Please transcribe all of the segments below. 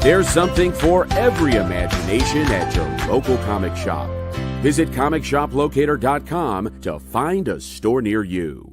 There's something for every imagination at your local comic shop. Visit ComicShopLocator.com to find a store near you.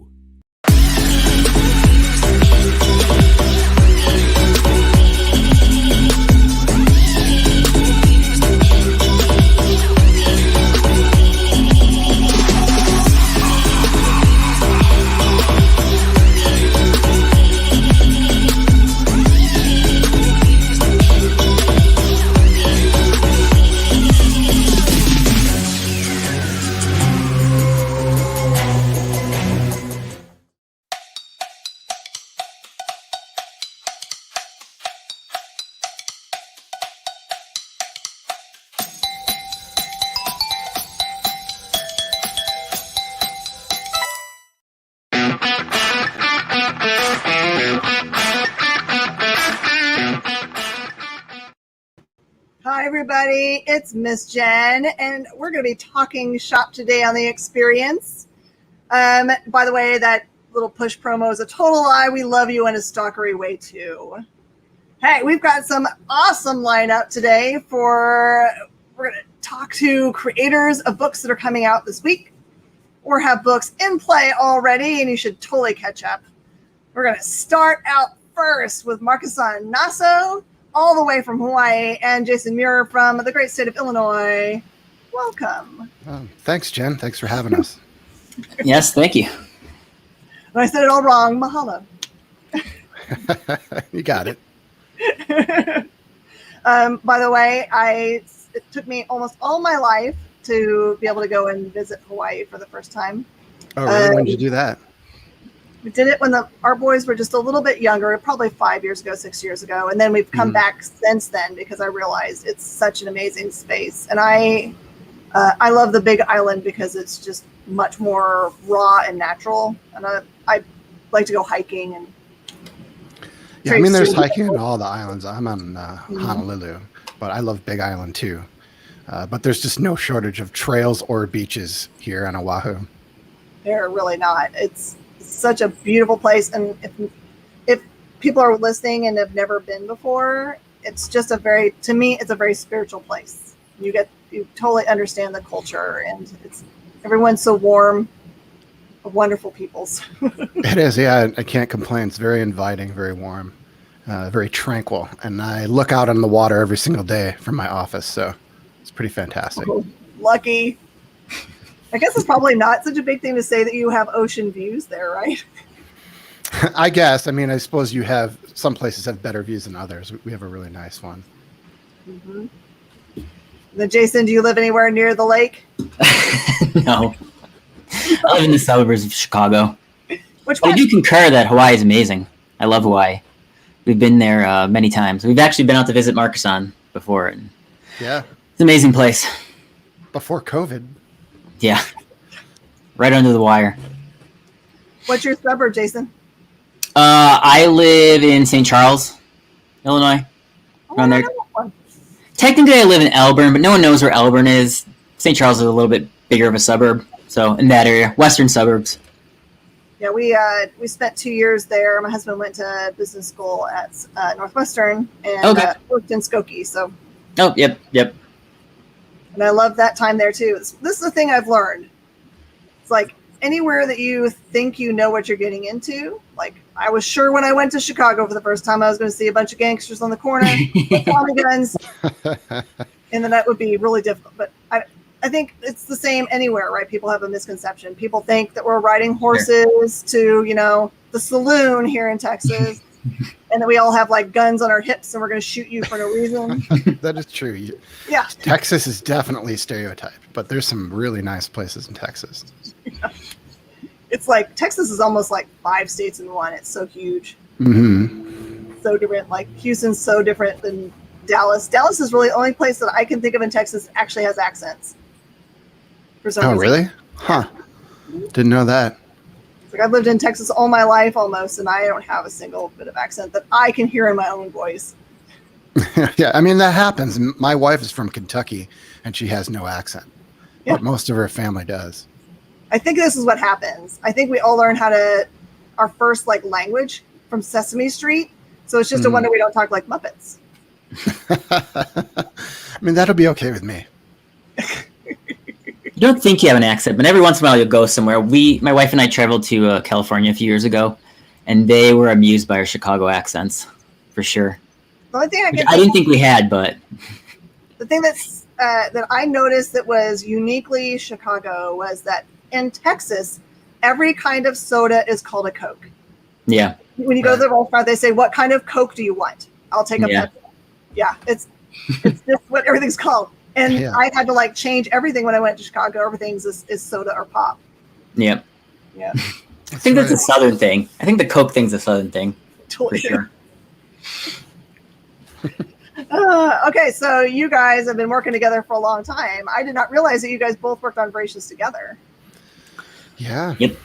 Hi, everybody. It's Miss Jen, and we're going to be talking shop today on the experience. By the way, that little push promo is a total lie. We love you in a stalkery way, too. Hey, we've got some awesome lineup today we're going to talk to creators of books that are coming out this week or have books in play already, and you should totally catch up. We're going to start out first with Markisan Naso, all the way from Hawaii, and Jason Muhr from the great state of Illinois. Welcome. Thanks, Jen. Thanks for having us. Yes, thank you. I said it all wrong. Mahalo. You got it. By the way, it took me almost all my life to be able to go and visit Hawaii for the first time. Oh, really? When did you do that? We did it when our boys were just a little bit younger, probably 5 years ago, 6 years ago. And then we've come back since then because I realized it's such an amazing space. And I love the Big Island because it's just much more raw and natural. And I like to go hiking. And yeah, I mean, there's hiking in all the islands. I'm on Honolulu, but I love Big Island too. But there's just no shortage of trails or beaches here on Oahu. They're really not. It's such a beautiful place, and if people are listening and have never been before, it's just to me it's a very spiritual place. You totally understand the culture, and everyone's so warm, wonderful peoples. It is, yeah. I can't complain. It's very inviting, very warm, very tranquil, and I look out on the water every single day from my office, so it's pretty fantastic. Oh, lucky. I guess it's probably not such a big thing to say that you have ocean views there, right? I guess. I mean, I suppose some places have better views than others. We have a really nice one. Mm-hmm. Then, Jason, do you live anywhere near the lake? No. I live in the suburbs of Chicago. I do concur that Hawaii is amazing. I love Hawaii. We've been there many times. We've actually been out to visit Markisan before. And yeah. It's an amazing place. Before COVID. Yeah, right under the wire. What's your suburb, Jason? I live in St. Charles, Illinois. Around there. Technically, I live in Elburn, but no one knows where Elburn is. St. Charles is a little bit bigger of a suburb, so in that area, western suburbs. Yeah, we spent 2 years there. My husband went to business school at Northwestern and worked in Skokie. So. Oh, yep. And I love that time there too. This is the thing I've learned. It's like anywhere that you think you know what you're getting into. Like I was sure when I went to Chicago for the first time, I was going to see a bunch of gangsters on the corner with Tommy guns, and then that would be really difficult. But I think it's the same anywhere, right? People have a misconception. People think that we're riding horses to, the saloon here in Texas. And then we all have like guns on our hips and we're going to shoot you for no reason. That is true. Yeah. Texas is definitely stereotyped, but there's some really nice places in Texas. Yeah. It's like Texas is almost like 5 states in one. It's so huge. Mm-hmm. So different. Like Houston's so different than Dallas. Dallas is really the only place that I can think of in Texas that actually has accents. For some reason. Really? Huh. Didn't know that. Like I've lived in Texas all my life almost, and I don't have a single bit of accent that I can hear in my own voice. Yeah, I mean, that happens. My wife is from Kentucky, and she has no accent. Yeah. But most of her family does. I think this is what happens. I think we all learn our first language from Sesame Street. So it's just a wonder we don't talk like Muppets. I mean, that'll be okay with me. You don't think you have an accent, but every once in a while you'll go somewhere. My wife and I traveled to California a few years ago, and they were amused by our Chicago accents, for sure. The only thing I didn't think we had, but the thing that I noticed that was uniquely Chicago was that in Texas, every kind of soda is called a Coke. Yeah. When you go to the restaurant, they say, "What kind of Coke do you want?" I'll take a Pepsi. Yeah, it's just what everything's called. And I had to like change everything when I went to Chicago. Everything's is soda or pop. Yeah. Yeah. I think that's a Southern thing. I think the Coke thing's a Southern thing. Totally. For sure. Okay, so you guys have been working together for a long time. I did not realize that you guys both worked on Voracious together. Yeah. Yep.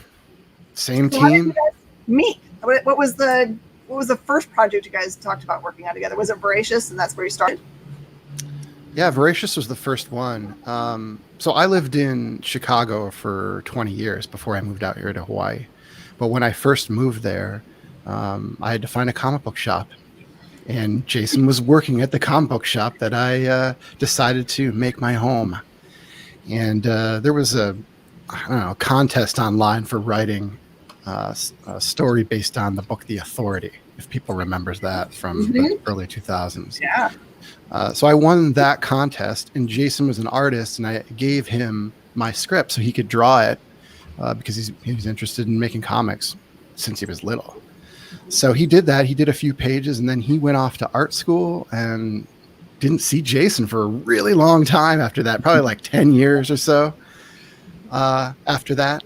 Same So how did team. you guys meet? What was the first project you guys talked about working on together? Was it Voracious, and that's where you started? Yeah, Voracious was the first one. So I lived in Chicago for 20 years before I moved out here to Hawaii. But when I first moved there, I had to find a comic book shop. And Jason was working at the comic book shop that I decided to make my home. And there was a contest online for writing a story based on the book The Authority, if people remembers that from the early 2000s. Yeah. So I won that contest, and Jason was an artist, and I gave him my script so he could draw it because he was interested in making comics since he was little. So he did that. He did a few pages, and then he went off to art school and didn't see Jason for a really long time after that, probably like 10 years or so after that.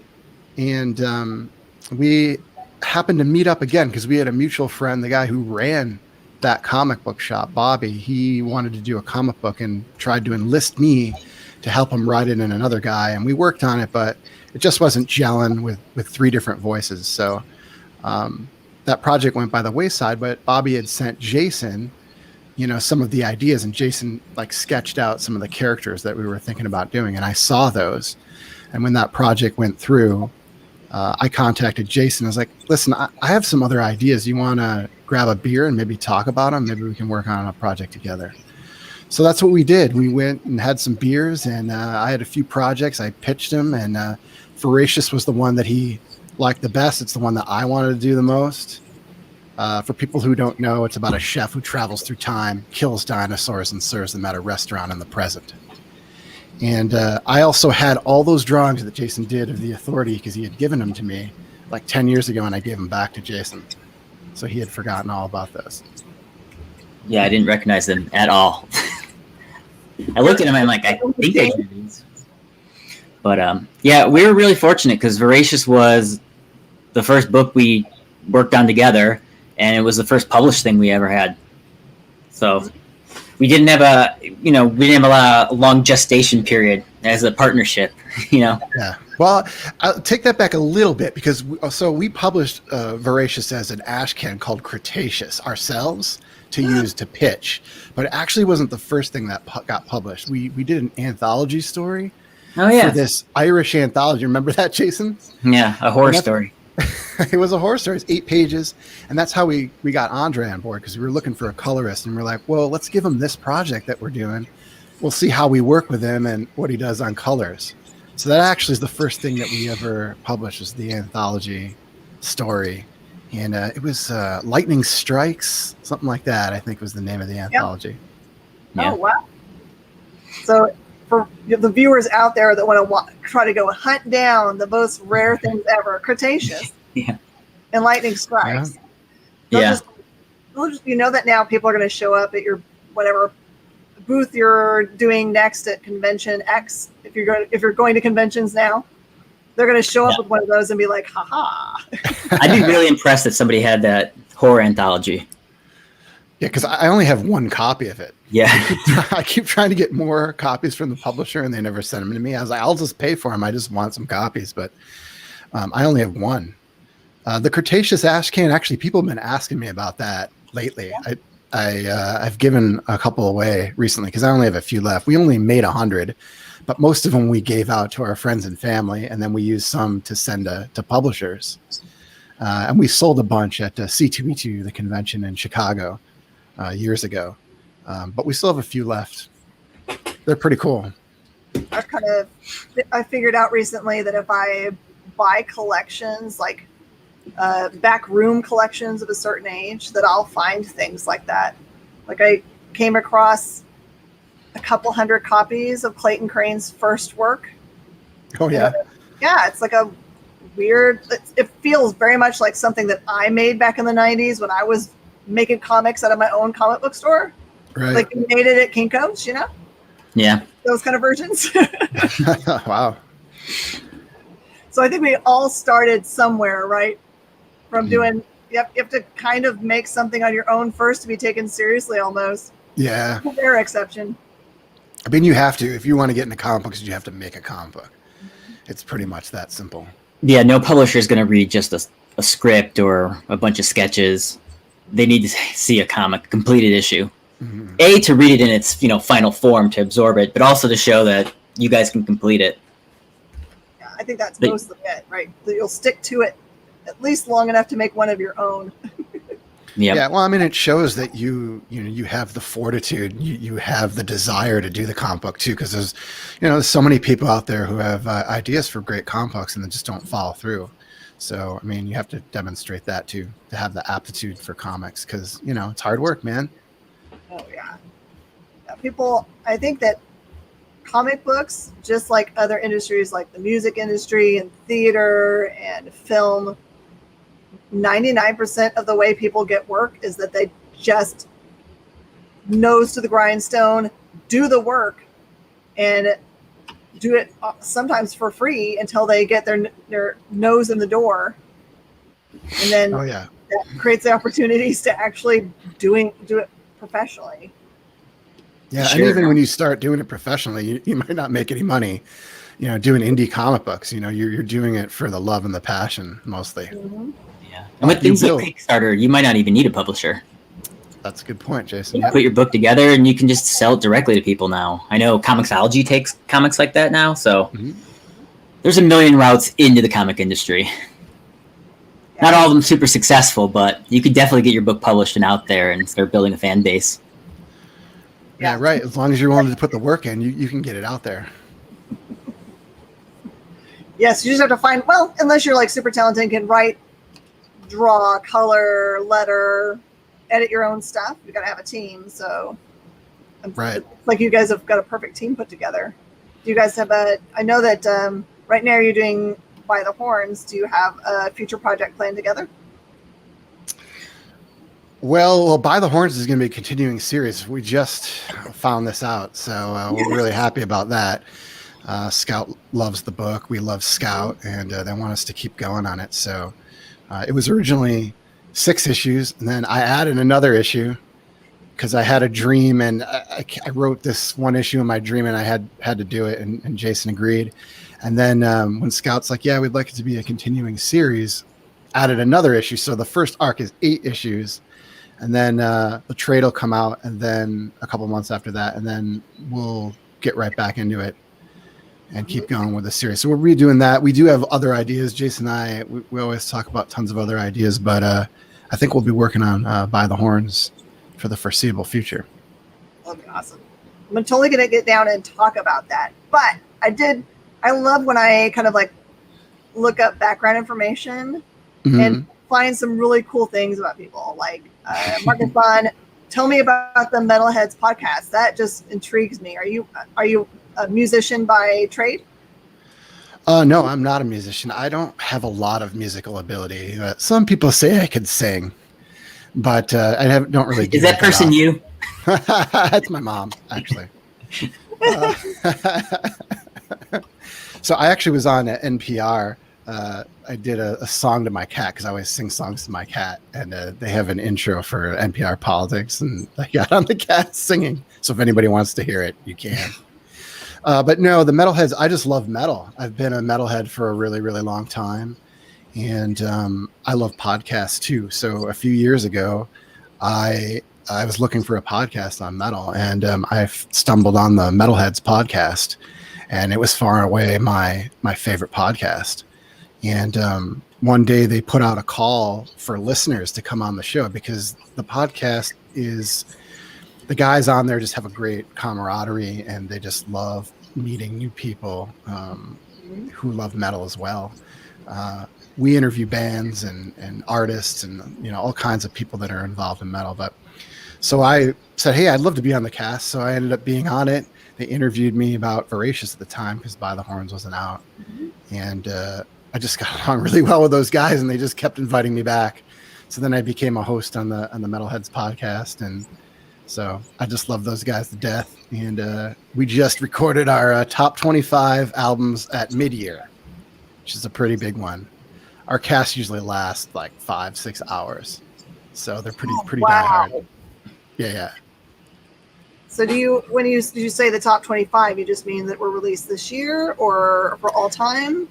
And we happened to meet up again because we had a mutual friend, the guy who ran that comic book shop, Bobby. He wanted to do a comic book and tried to enlist me to help him write it in another guy. And we worked on it, but it just wasn't gelling with three different voices. So that project went by the wayside, but Bobby had sent Jason, some of the ideas, and Jason like sketched out some of the characters that we were thinking about doing. And I saw those. And when that project went through, I contacted Jason. I was like, listen, I have some other ideas. You want to grab a beer and maybe talk about them? Maybe we can work on a project together. So that's what we did. We went and had some beers, and I had a few projects. I pitched him, and Voracious was the one that he liked the best. It's the one that I wanted to do the most. For people who don't know, it's about a chef who travels through time, kills dinosaurs, and serves them at a restaurant in the present. And I also had all those drawings that Jason did of The Authority because he had given them to me like 10 years ago, and I gave them back to Jason. So he had forgotten all about those. Yeah, I didn't recognize them at all. I looked at them and I'm like, I think I do these. But yeah, we were really fortunate because Voracious was the first book we worked on together, and it was the first published thing we ever had. So we didn't have a long gestation period as a partnership, Yeah. Well, I'll take that back a little bit because we published Voracious as an ash can called Cretaceous ourselves to use to pitch, but it actually wasn't the first thing that got published. We did an anthology story. Oh yeah, for this Irish anthology. Remember that, Jason? Yeah, a horror story. It was a horror story. It's 8 pages, and that's how we got Andre on board because we were looking for a colorist, and we're like, well, let's give him this project that we're doing. We'll see how we work with him and what he does on colors. So that actually is the first thing that we ever published, is the anthology story, and it was Lightning Strikes, something like that. I think was the name of the anthology. Yeah. Oh wow! So for the viewers out there that want to try to go hunt down the most rare things ever, Cretaceous and Lightning Strikes. Yeah. You know that now people are going to show up at your whatever booth you're doing next at Convention X. If you're going to conventions now, they're going to show up with one of those and be like, "Ha I'd be really impressed if somebody had that horror anthology. Yeah, because I only have one copy of it. Yeah. I keep trying to get more copies from the publisher, and they never send them to me. I was like, I'll just pay for them. I just want some copies, but I only have one. The Cretaceous ash can, actually, people have been asking me about that lately. I've given a couple away recently because I only have a few left. We only made 100, but most of them we gave out to our friends and family, and then we used some to send to publishers. And we sold a bunch at C2E2, the convention in Chicago, years ago. But we still have a few left. They're pretty cool. I figured out recently that if I buy collections, like back room collections of a certain age, that I'll find things like that. Like I came across a couple hundred copies of Clayton Crane's first work. Oh yeah. Yeah, it's like a weird, it feels very much like something that I made back in the 90s when I was making comics out of my own comic book store. Right. Like we made it at Kinko's, you know? Yeah. Those kind of versions. Wow. So I think we all started somewhere, right? From doing, you have to kind of make something on your own first to be taken seriously almost. Yeah. Rare exception. I mean, you have to, if you want to get into comic books, you have to make a comic book. It's pretty much that simple. Yeah, no publisher is going to read just a script or a bunch of sketches. They need to see a comic, completed issue. Mm-hmm. A, to read it in its final form, to absorb it, but also to show that you guys can complete it. Yeah, I think that's mostly it, right? That you'll stick to it at least long enough to make one of your own. Yep. Yeah, well, I mean, it shows that you have the fortitude, you have the desire to do the comic book too, because there's so many people out there who have ideas for great comic books and they just don't follow through. So, I mean, you have to demonstrate that too, to have the aptitude for comics, because it's hard work, man. Oh yeah. People, I think that comic books, just like other industries, like the music industry and theater and film, 99% of the way people get work is that they just nose to the grindstone, do the work, and do it sometimes for free until they get their nose in the door. And then that creates the opportunities to actually do it professionally. Yeah, sure. And even when you start doing it professionally, you might not make any money, doing indie comic books. You're doing it for the love and the passion mostly. Mm-hmm. Yeah. And with things like Kickstarter, you might not even need a publisher. That's a good point, Jason. You put your book together and you can just sell it directly to people now. I know Comixology takes comics like that now, so there's a million routes into the comic industry. Yeah. Not all of them super successful, but you could definitely get your book published and out there and start building a fan base. Yeah, right. As long as you're willing to put the work in, you can get it out there. Yes, you just have to find, unless you're like super talented and can write, draw, color, letter, edit your own stuff, you got to have a team. So, right. Like you guys have got a perfect team put together. Do you guys have I know that right now you're doing By the Horns. Do you have a future project planned together? Well, By the Horns is going to be a continuing series. We just found this out, so we're really happy about that. Scout loves the book. We love Scout, and they want us to keep going on it. So it was originally 6 issues, and then I added another issue because I had a dream, and I wrote this one issue in my dream, and I had to do it, and Jason agreed. And then when Scout's like, yeah, we'd like it to be a continuing series, added another issue. So the first arc is 8 issues. And then the trade will come out, and then a couple months after that, and then we'll get right back into it and keep going with the series. So we're redoing that. We do have other ideas. Jason and I, we always talk about tons of other ideas, but I think we'll be working on By the Horns for the foreseeable future. That'll be awesome. I'm totally going to get down and talk about that. But I love when I kind of like look up background information and find some really cool things about people. Like Markisan, tell me about the Metalheads podcast. That just intrigues me. Are you a musician by trade? No, I'm not a musician. I don't have a lot of musical ability. Some people say I could sing, but I don't really. Is that person you? That's my mom, actually. So I actually was on NPR. I did a song to my cat because I always sing songs to my cat, and they have an intro for NPR politics, and I got on the cat singing. So if anybody wants to hear it, you can. But no, the Metalheads, I just love metal. I've been a metalhead for a really, really long time, and I love podcasts too. So a few years ago, I was looking for a podcast on metal, and I stumbled on the Metalheads podcast, and it was far and away my favorite podcast. And one day they put out a call for listeners to come on the show because the podcast is the guys on there just have a great camaraderie, and they just love meeting new people who love metal as well. We interview bands and artists and all kinds of people that are involved in metal. But so I said, hey, I'd love to be on the cast. So I ended up being on it. They interviewed me about Voracious at the time because By the Horns wasn't out, and I just got along really well with those guys, and they just kept inviting me back. So then I became a host on the Metalheads podcast, and so I just love those guys to death. And we just recorded our top 25 albums at mid-year, which is a pretty big one. Our cast usually lasts like 5-6 hours, so they're pretty diehard. Yeah. So when you say the top 25, you just mean that were released this year or for all time?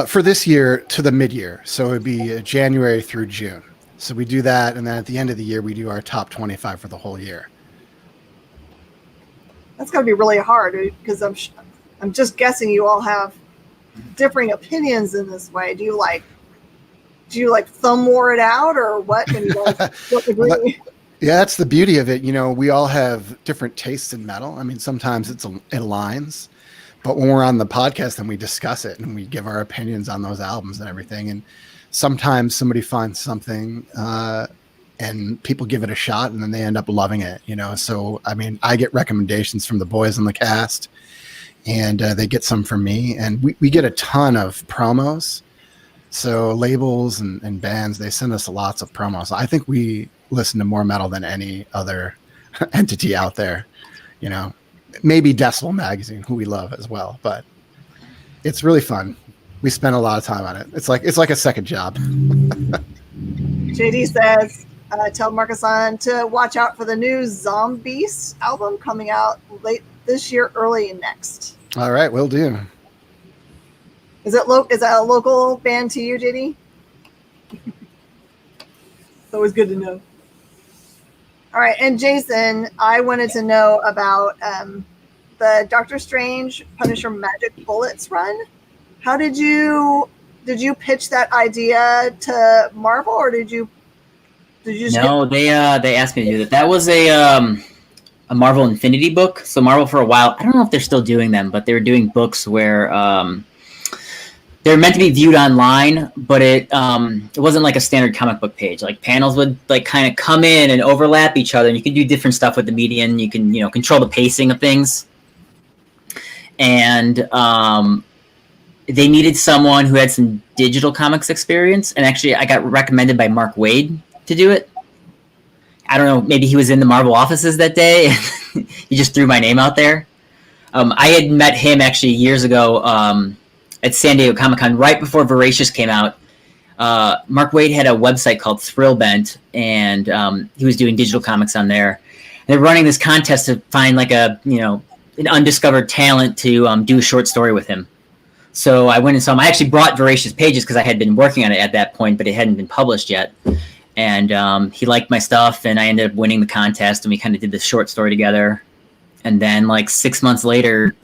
For this year to the mid-year, so it'd be January through June. So we do that, and then at the end of the year, we do our top 25 for the whole year. That's got to be really hard because I'm just guessing you all have differing opinions in this way. Do you like thumb war it out, or what? When you guys don't agree? Yeah, that's the beauty of it. We all have different tastes in metal. I mean, sometimes it aligns, but when we're on the podcast, then we discuss it and we give our opinions on those albums and everything. And sometimes somebody finds something and people give it a shot and then they end up loving it, So, I mean, I get recommendations from the boys on the cast, and they get some from me, and we get a ton of promos. So labels and bands, they send us lots of promos. I think we listen to more metal than any other entity out there, maybe Decibel Magazine, who we love as well, but it's really fun. We spend a lot of time on it. It's like a second job. JD says, tell Markisan to watch out for the new Zombies album coming out late this year, early next. All right, will do. Is that a local band to you, JD? It's always good to know. All right, and Jason, I wanted to know about the Doctor Strange Punisher Magic Bullets run. How did you pitch that idea to Marvel, or did you No, they asked me to do that. That was a Marvel Infinity book. So Marvel, for a while, I don't know if they're still doing them, but they were doing books where they're meant to be viewed online, but it wasn't like a standard comic book page. Like panels would like kind of come in and overlap each other, and you can do different stuff with the median. You can control the pacing of things, and they needed someone who had some digital comics experience. And actually, I got recommended by Mark Waid to do it. I don't know, maybe he was in the Marvel offices that day. And he just threw my name out there. I had met him actually years ago at San Diego Comic-Con right before Voracious came out. Mark Waid had a website called Thrillbent, and he was doing digital comics on there. And they're running this contest to find like an undiscovered talent to do a short story with him. So I went and saw him. I actually brought Voracious pages because I had been working on it at that point, but it hadn't been published yet. And he liked my stuff, and I ended up winning the contest, and we kind of did this short story together. And then like 6 months later,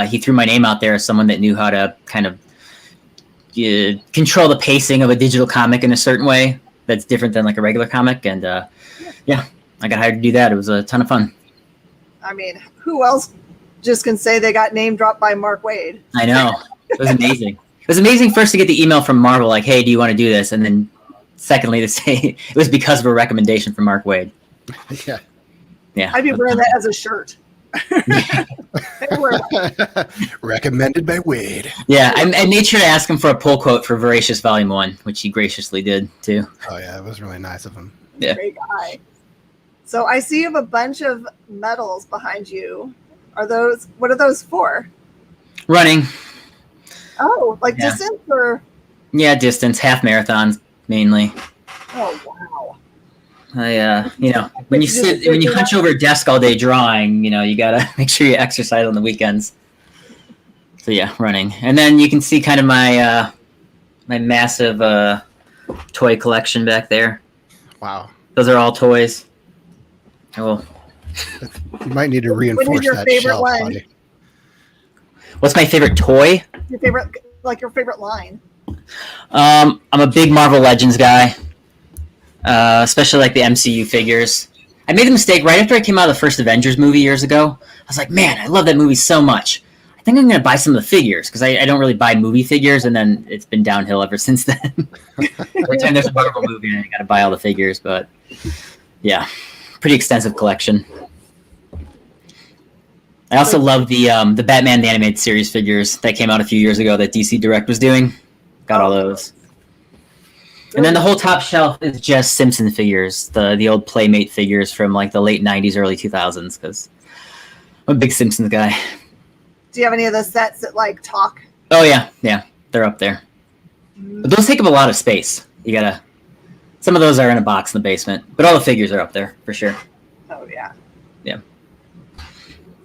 he threw my name out there as someone that knew how to kind of control the pacing of a digital comic in a certain way that's different than like a regular comic. And yeah, I got hired to do that. It was a ton of fun. I mean, who else just can say they got name dropped by Mark Waid? I know. It was amazing. It was amazing first to get the email from Marvel like, hey, do you want to do this? And then secondly to say it was because of a recommendation from Mark Waid. Yeah. I'd be wearing that as a shirt. Recommended by Wade. Yeah, I made sure to ask him for a pull quote for Voracious Volume 1, which he graciously did too. Oh yeah, it was really nice of him. Yeah. Great guy. So I see you have a bunch of medals behind you. What are those for? Running. Oh, like distance or? Yeah, distance, half marathons mainly. Oh wow. When you hunch over a desk all day drawing, you gotta make sure you exercise on the weekends. So yeah, running, and then you can see kind of my my massive toy collection back there. Wow, those are all toys. Oh, you might need to reinforce that shelf, buddy. What's my favorite toy? Your favorite line. I'm a big Marvel Legends guy. Especially like the MCU figures. I made the mistake right after I came out of the first Avengers movie years ago. I was like, man, I love that movie so much. I think I'm going to buy some of the figures because I don't really buy movie figures, and then it's been downhill ever since then. Every time there's a Marvel movie, I got to buy all the figures. But yeah, pretty extensive collection. I also love the Batman the Animated Series figures that came out a few years ago that DC Direct was doing. Got all those. And then the whole top shelf is just Simpson figures, the old Playmate figures from like the late 90s, early 2000s, because I'm a big Simpsons guy. Do you have any of the sets that like talk? Oh, yeah. They're up there. But those take up a lot of space. Some of those are in a box in the basement, but all the figures are up there for sure. Oh, yeah. Yeah.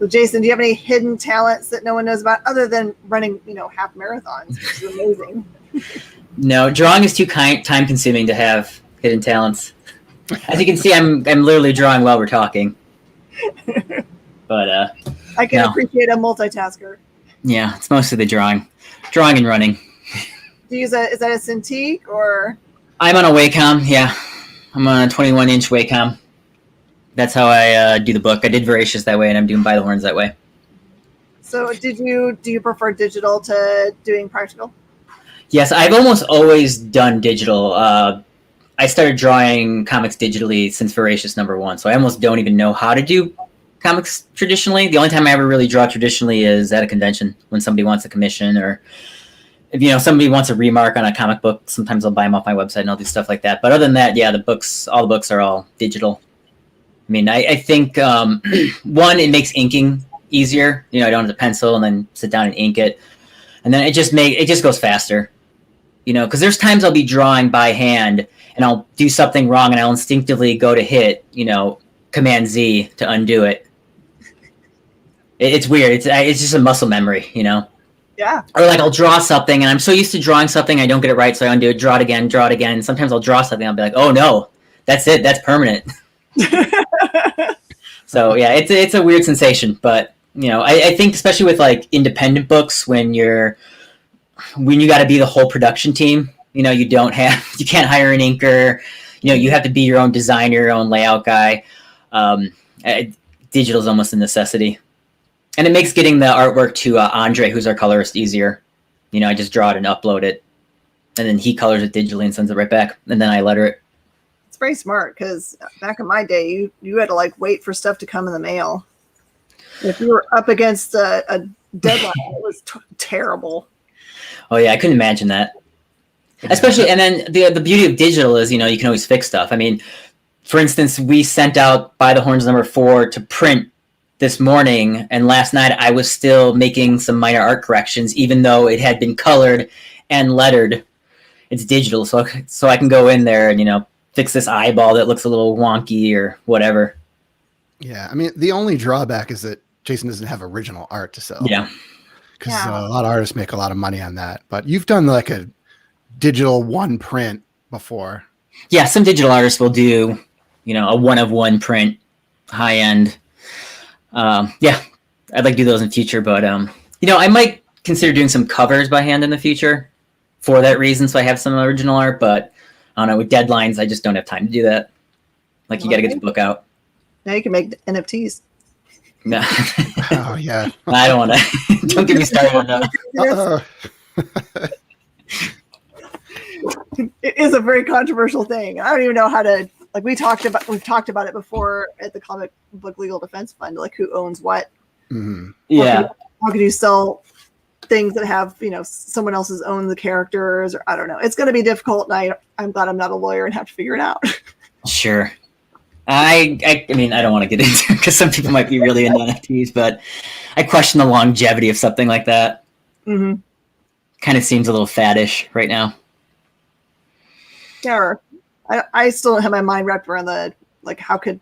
So, Jason, do you have any hidden talents that no one knows about other than running, half marathons, which is amazing? No, drawing is too time consuming to have hidden talents. As you can see, I'm literally drawing while we're talking. But I can appreciate a multitasker. Yeah, it's mostly the drawing and running. Do you use is that a Cintiq or? I'm on a Wacom. Yeah, I'm on a 21-inch Wacom. That's how I do the book. I did Voracious that way, and I'm doing By the Horns that way. So, do you prefer digital to doing practical? Yes, I've almost always done digital. I started drawing comics digitally since Voracious #1, so I almost don't even know how to do comics traditionally. The only time I ever really draw traditionally is at a convention when somebody wants a commission, or if somebody wants a remark on a comic book. Sometimes I'll buy them off my website and I'll do stuff like that. But other than that, yeah, all the books are all digital. I mean, I think one, it makes inking easier. I don't have to pencil and then sit down and ink it, and then it just goes faster. Because there's times I'll be drawing by hand and I'll do something wrong and I'll instinctively go to hit Command Z to undo it. It's weird. It's just a muscle memory, Yeah. Or like I'll draw something and I'm so used to drawing something I don't get it right, so I undo it, draw it again. And sometimes I'll draw something, I'll be like, oh no, that's it, that's permanent. So yeah, it's a weird sensation, but I think especially with like independent books when you got to be the whole production team, you can't hire an inker, you have to be your own designer, your own layout guy. Digital is almost a necessity. And it makes getting the artwork to Andre, who's our colorist, easier. I just draw it and upload it, and then he colors it digitally and sends it right back, and then I letter it. It's very smart because back in my day, you had to like wait for stuff to come in the mail. If you were up against a deadline, it was terrible. Oh yeah, I couldn't imagine that. Especially, and then the beauty of digital is, you can always fix stuff. I mean, for instance, we sent out By the Horns #4 to print this morning, and last night I was still making some minor art corrections, even though it had been colored and lettered. It's digital, so I can go in there and fix this eyeball that looks a little wonky or whatever. Yeah, I mean, the only drawback is that Jason doesn't have original art to sell. Yeah. Because a lot of artists make a lot of money on that. But you've done like a digital one print before. Yeah, some digital artists will do, a one-of-one print, high-end. Yeah, I'd like to do those in the future. But, I might consider doing some covers by hand in the future for that reason, so I have some original art. But, I don't know, with deadlines, I just don't have time to do that. Like, you got to get the book out. Now you can make NFTs. No. Oh, yeah. I don't want to. Don't get me started on that. It is a very controversial thing. I don't even know how to, like, we've talked about it before at the Comic Book Legal Defense Fund, like who owns what. Mm-hmm. Yeah. How can you sell things that have, someone else's own the characters, or I don't know. It's going to be difficult, and I'm glad I'm not a lawyer and have to figure it out. Sure. I mean, I don't want to get into it because some people might be really into NFTs, but I question the longevity of something like that. Mm-hmm. Kind of seems a little faddish right now. Yeah, I still don't have my mind wrapped around how could,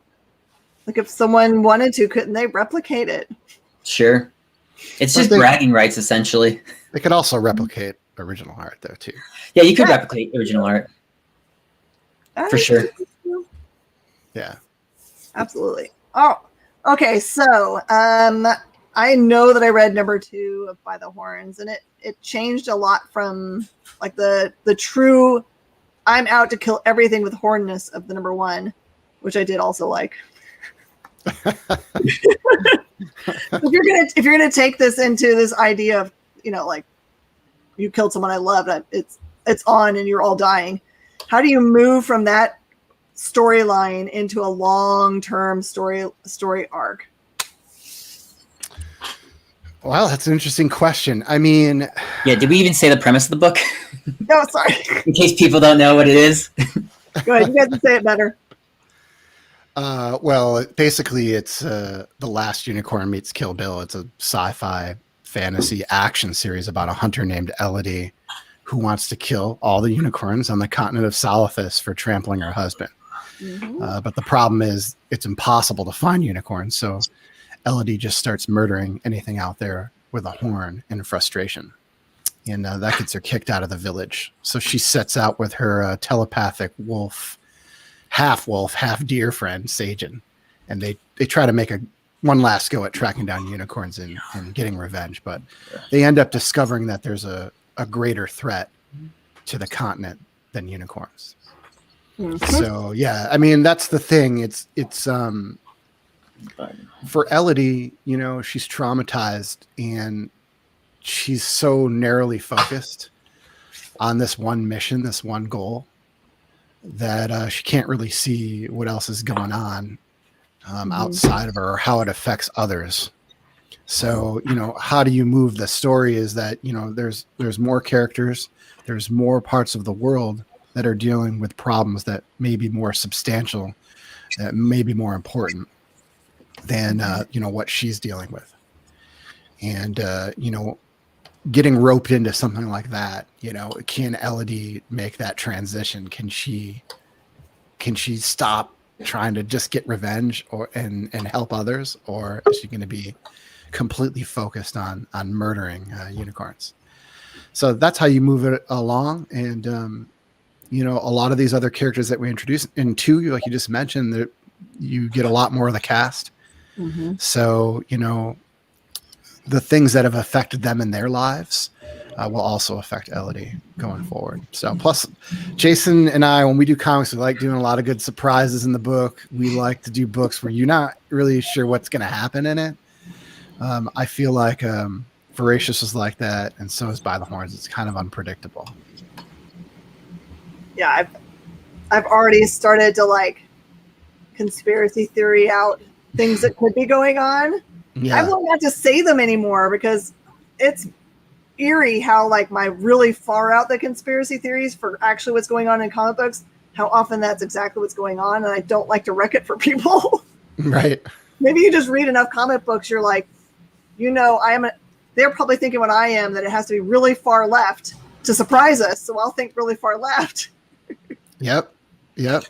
if someone wanted to, couldn't they replicate it? Sure. It's just bragging rights, essentially. They could also replicate original art, though, too. Yeah, you could replicate original art. For sure. Yeah. Absolutely. Oh, okay. So I know that I read #2 of By the Horns, and it changed a lot from like the true I'm out to kill everything with hornness of the #1, which I did also like. If you're gonna take this into this idea of, like, you killed someone I loved, it's on and you're all dying. How do you move from that storyline into a long-term story arc? Well, that's an interesting question. I mean, yeah, did we even say the premise of the book? No, sorry. In case people don't know what it is. Go ahead, you guys can say it better. Well, basically, it's The Last Unicorn Meets Kill Bill. It's a sci-fi fantasy action series about a hunter named Elodie who wants to kill all the unicorns on the continent of Salathis for trampling her husband. Mm-hmm. But the problem is it's impossible to find unicorns, so Elodie just starts murdering anything out there with a horn in frustration. And that gets her kicked out of the village. So she sets out with her telepathic half wolf, half deer friend, Sajin. And they try to make one last go at tracking down unicorns and getting revenge. But they end up discovering that there's a greater threat to the continent than unicorns. Mm-hmm. So, yeah, I mean, that's the thing. It's for Elodie, she's traumatized and she's so narrowly focused on this one mission, this one goal, that she can't really see what else is going on outside of her or how it affects others. So, how do you move the story is that, there's more characters, there's more parts of the world that are dealing with problems that may be more substantial, that may be more important than, what she's dealing with. And, getting roped into something like that, can Elodie make that transition? Can she stop trying to just get revenge and help others, or is she going to be completely focused on murdering unicorns? So that's how you move it along. And a lot of these other characters that we introduce in 2, like you just mentioned, that you get a lot more of the cast. Mm-hmm. So the things that have affected them in their lives will also affect Elodie going forward. So plus Jason and I, when we do comics, we like doing a lot of good surprises in the book. We like to do books where you're not really sure what's going to happen in it. I feel like Voracious is like that, and so is By the Horns. It's kind of unpredictable. Yeah, I've already started to conspiracy theory out things that could be going on. Yeah. I won't have to say them anymore because it's eerie how my really far out the conspiracy theories for actually what's going on in comic books, how often that's exactly what's going on, and I don't like to wreck it for people. Right. Maybe you just read enough comic books, you're like, they're probably thinking what I am, that it has to be really far left to surprise us, so I'll think really far left. Yep. Yeah,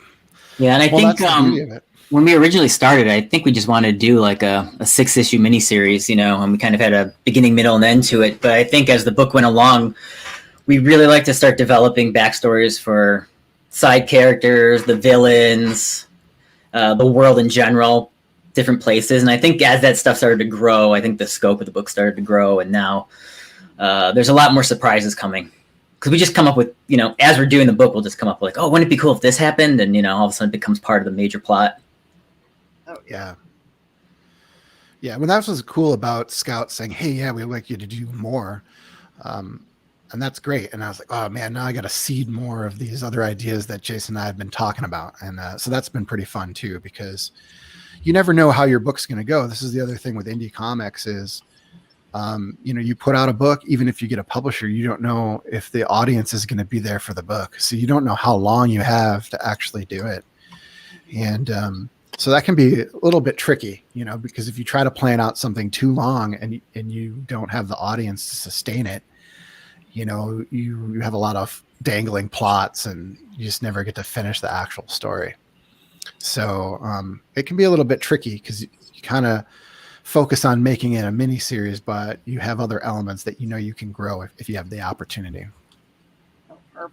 and I think when we originally started, I think we just wanted to do a 6-issue miniseries, and we kind of had a beginning, middle, and end to it. But I think as the book went along, we really like to start developing backstories for side characters, the villains, the world in general, different places. And I think as that stuff started to grow, I think the scope of the book started to grow. And now there's a lot more surprises coming. Because we just come up with, as we're doing the book, we'll just come up with wouldn't it be cool if this happened? And, all of a sudden it becomes part of the major plot. Oh, yeah. Yeah, well, that was cool about Scout saying, hey, yeah, we'd like you to do more. And that's great. And I was like, oh, man, now I got to seed more of these other ideas that Jason and I have been talking about. And so that's been pretty fun, too, because you never know how your book's going to go. This is the other thing with indie comics is, you put out a book, even if you get a publisher, you don't know if the audience is going to be there for the book. So you don't know how long you have to actually do it. And so that can be a little bit tricky, because if you try to plan out something too long and you don't have the audience to sustain it, you have a lot of dangling plots and you just never get to finish the actual story. So it can be a little bit tricky because you kind of focus on making it a mini series, but you have other elements that you can grow if you have the opportunity.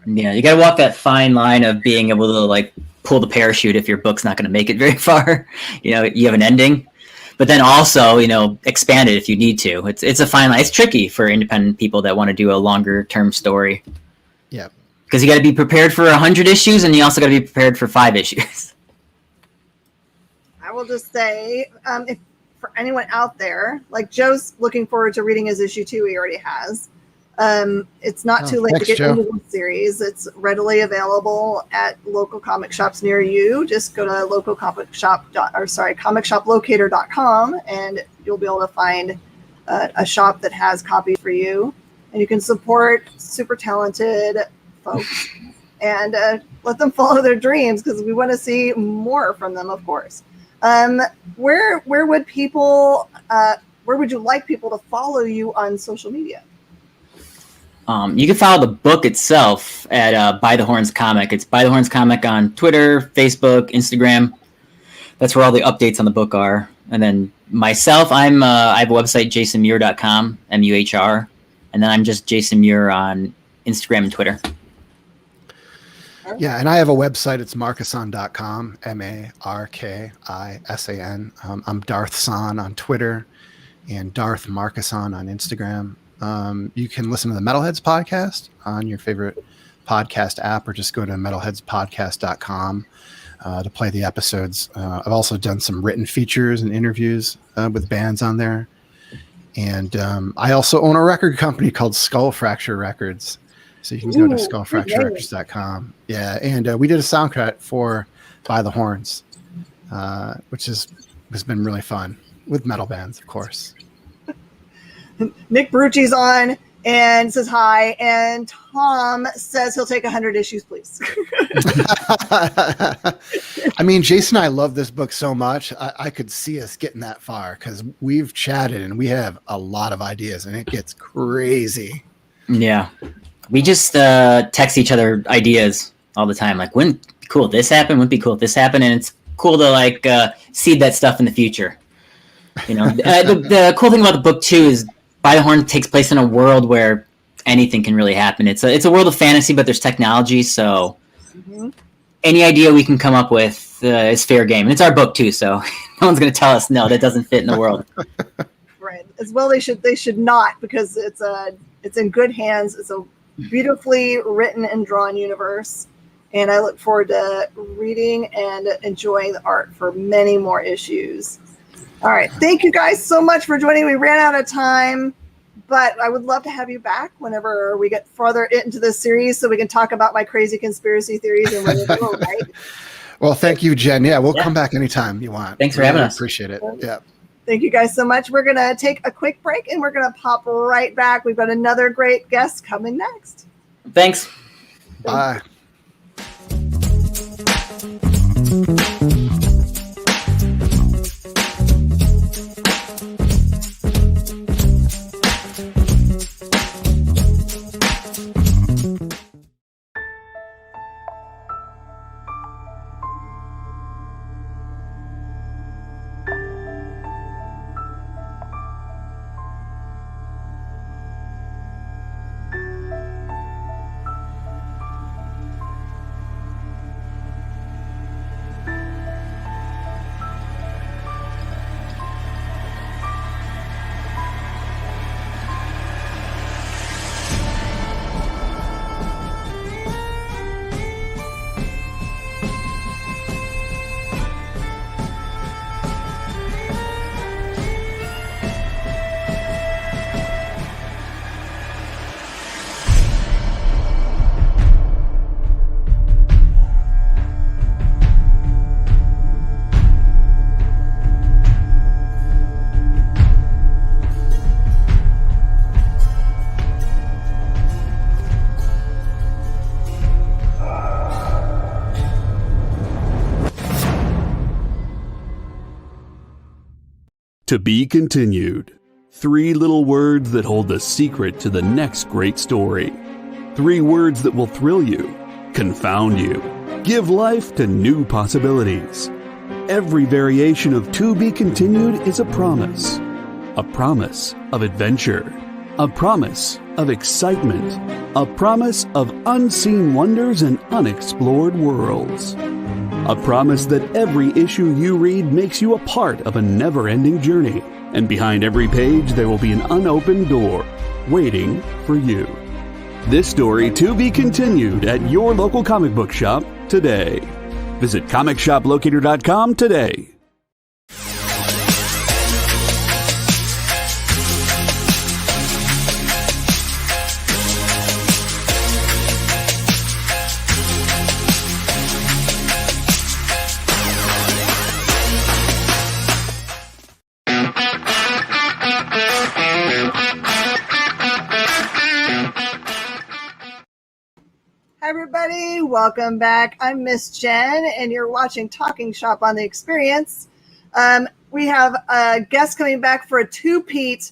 Yeah, you got to walk that fine line of being able to pull the parachute if your book's not going to make it very far. You have an ending, but then also expand it if you need to. It's a fine line. It's tricky for independent people that want to do a longer term story. Yeah, because you got to be prepared for 100 issues, and you also got to be prepared for 5 issues. I will just say, if for anyone out there, like Joe's looking forward to reading his issue 2, he already has. It's not too late to get into the series. It's readily available at local comic shops near you. Just go to comicshoplocator.com and you'll be able to find a shop that has copies for you. And you can support super talented folks and let them follow their dreams, because we want to see more from them, of course. Where would people, where would you like people to follow you on social media? You can follow the book itself at By the Horns Comic. It's By the Horns Comic on Twitter, Facebook, Instagram. That's where all the updates on the book are. And then myself, I have a website, jasonmuhr.com, M-U-H-R. And then I'm just Jason Muhr on Instagram and Twitter. Yeah, and I have a website. It's markisan.com, M-A-R-K-I-S-A-N. I'm Darth San on Twitter and Darth Markisan on Instagram. You can listen to the Metalheads podcast on your favorite podcast app, or just go to metalheadspodcast.com to play the episodes. I've also done some written features and interviews with bands on there. And I also own a record company called Skull Fracture Records. So you can go to skullfracturerecords.com. Yeah, and we did a soundtrack for By the Horns, which has been really fun with metal bands, of course. Nick Brucci's on and says hi, and Tom says he'll take 100 issues, please. I mean, Jason and I love this book so much. I could see us getting that far, because we've chatted and we have a lot of ideas, and it gets crazy. Yeah. We just text each other ideas all the time. Like, wouldn't it be cool if this happened? Wouldn't it be cool if this happened? And it's cool to like seed that stuff in the future. You know, the cool thing about the book too is By the Horn takes place in a world where anything can really happen. It's a world of fantasy, but there's technology. So any idea we can come up with is fair game. And it's our book too, so no one's going to tell us, no, that doesn't fit in the world. Right. As well, they should not, because it's in good hands. It's a beautifully written and drawn universe. And I look forward to reading and enjoying the art for many more issues. All right. Thank you guys so much for joining. We ran out of time, but I would love to have you back whenever we get further into this series so we can talk about my crazy conspiracy theories and where they go, right? Well, thank you, Jen. Yeah, we'll come back anytime you want. Thanks for having us. Appreciate it. Yeah. Thank you guys so much. We're going to take a quick break and we're going to pop right back. We've got another great guest coming next. Thanks. Bye. To be continued. 3 little words that hold the secret to the next great story. 3 words that will thrill you, confound you, give life to new possibilities. Every variation of To Be Continued is a promise of adventure, a promise of excitement, a promise of unseen wonders and unexplored worlds. A promise that every issue you read makes you a part of a never-ending journey, and behind every page there will be an unopened door waiting for you. This story to be continued at your local comic book shop today. Visit comicshoplocator.com today. Hi, everybody. Welcome back. I'm Miss Jen, and you're watching Talking Shop on the Experience. We have a guest coming back for a two-peat.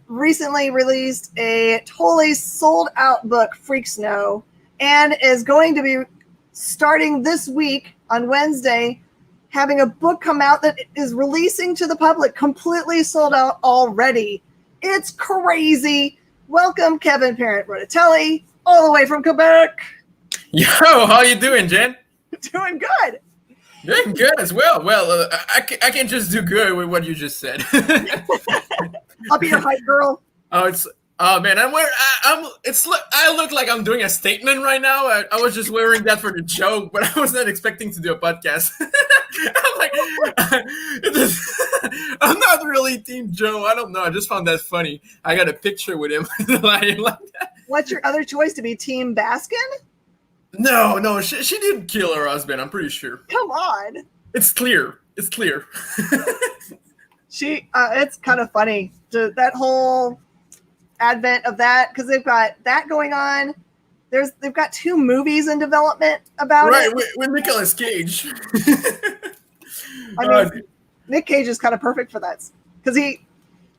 Recently released a totally sold-out book, Freaks Know, and is going to be starting this week on Wednesday, having a book come out that is releasing to the public, completely sold out already. It's crazy. Welcome, Kevin Parent Roditelli, all the way from Quebec. Yo, how you doing, Jen? Doing good. Doing good as well. Well, I can just do good with what you just said. I'll be your hype girl. Oh man, I look like I'm doing a statement right now. I was just wearing that for the joke, but I was not expecting to do a podcast. I'm like, I'm not really Team Joe. I don't know. I just found that funny. I got a picture with him like that. What's your other choice to be Team Baskin? No, she didn't kill her husband. I'm pretty sure. Come on. It's clear. It's kind of funny. That whole advent of that, because they've got that going on. They've got 2 movies in development about it. Right, with Nicolas Cage. I mean, Nick Cage is kind of perfect for that, because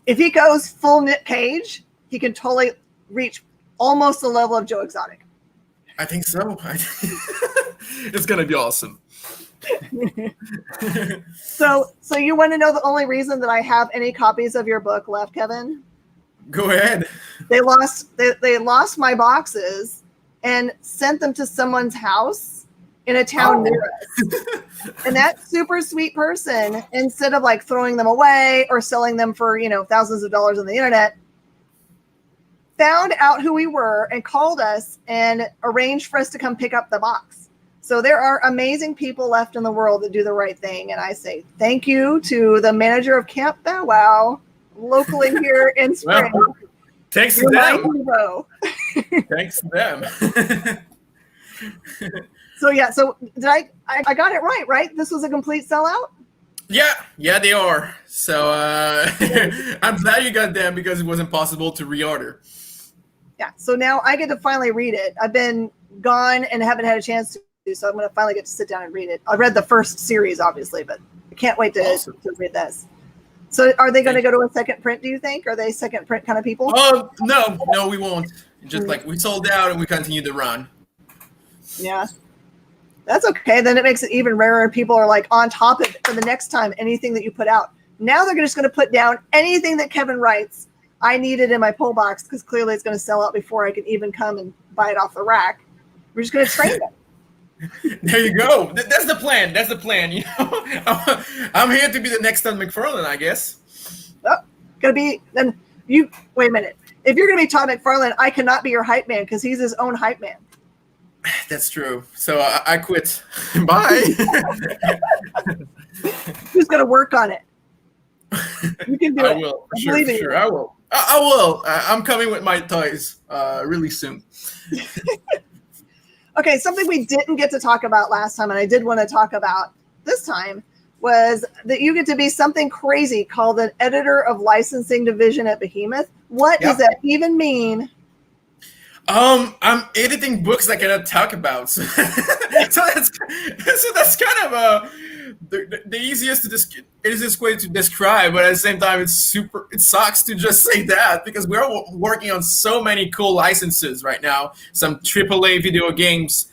if he goes full Nick Cage, he can totally reach almost the level of Joe Exotic. I think so. It's gonna be awesome. So you want to know the only reason that I have any copies of your book left, Kevin? Go ahead. They lost my boxes and sent them to someone's house in a town near us. And that super sweet person, instead of like throwing them away or selling them for, thousands of dollars on the internet, found out who we were and called us and arranged for us to come pick up the box. So there are amazing people left in the world that do the right thing. And I say thank you to the manager of Camp Bow Wow locally here in Spring. Well, thanks to them. Thanks to them. So did I got it right? This was a complete sellout? Yeah, they are. So I'm glad you got them, because it wasn't possible to reorder. Yeah, so now I get to finally read it. I've been gone and haven't had a chance to, so I'm going to finally get to sit down and read it. I read the first series, obviously, but I can't wait to read this. So are they going to go to a second print, do you think? Are they second print kind of people? No, we won't. Just like we sold out and we continue to run. Yeah. That's okay. Then it makes it even rarer. People are like on top of it for the next time, anything that you put out. Now they're just going to put down anything that Kevin writes. I need it in my pull box, because clearly it's going to sell out before I can even come and buy it off the rack. We're just going to train it. There you go. That's the plan. I'm here to be the next Todd McFarlane, I guess. Oh, gonna be then. You wait a minute. If you're gonna be Todd McFarlane, I cannot be your hype man, because he's his own hype man. That's true. So I quit. Bye. Who's gonna work on it? You can do it. I will. For sure. I will. I will. I'm coming with my toys really soon. Okay, something we didn't get to talk about last time, and I did want to talk about this time, was that you get to be something crazy called an editor of licensing division at Behemoth. What does that even mean? I'm editing books I cannot talk about. So that's kind of the easiest way to describe, but at the same time, it sucks to just say that, because we're working on so many cool licenses right now. Some AAA video games,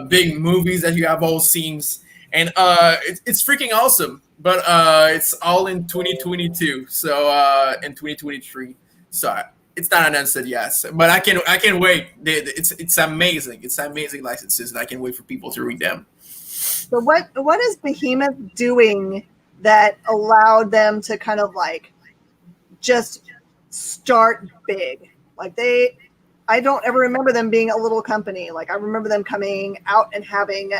big movies that you have all seen, and it's freaking awesome. But it's all in 2022, so in 2023. So it's not announced yet, but I can wait. It's amazing. It's amazing licenses, and I can wait for people to read them. So what is Behemoth doing that allowed them to kind of like just start big? Like I don't ever remember them being a little company. Like I remember them coming out and having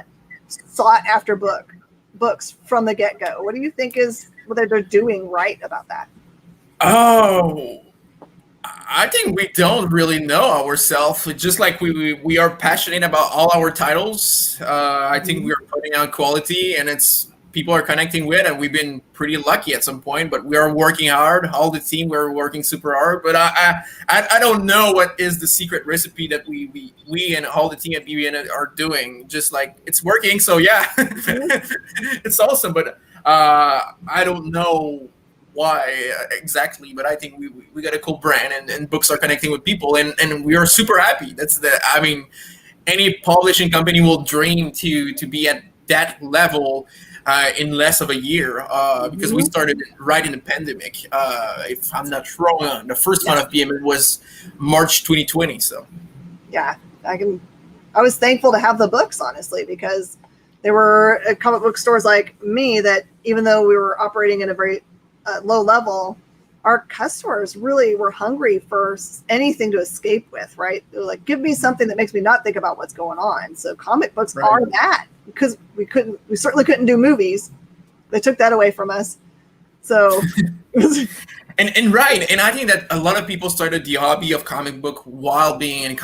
sought after books from the get-go. What do you think is what they're doing right about that? Oh, I think we don't really know ourselves. Just like we are passionate about all our titles. I think we are putting out quality, and it's people are connecting with, and we've been pretty lucky at some point. But we are working hard. All the team, we're working super hard. But I don't know what is the secret recipe that we and all the team at BBN are doing. Just like it's working, so yeah, it's awesome. But I don't know why exactly, but I think we got a cool brand, and books are connecting with people, and we are super happy. I mean, any publishing company will dream to be at that level in less of a year, because we started right in the pandemic. If I'm not wrong, the first one of BMN was March 2020. So yeah, I was thankful to have the books, honestly, because there were comic book stores like me that, even though we were operating in a very low level, our customers really were hungry for anything to escape with, right? They're like, give me something that makes me not think about what's going on. So comic books are that, because we certainly couldn't do movies. They took that away from us. So and right, and I think that a lot of people started the hobby of comic book while being in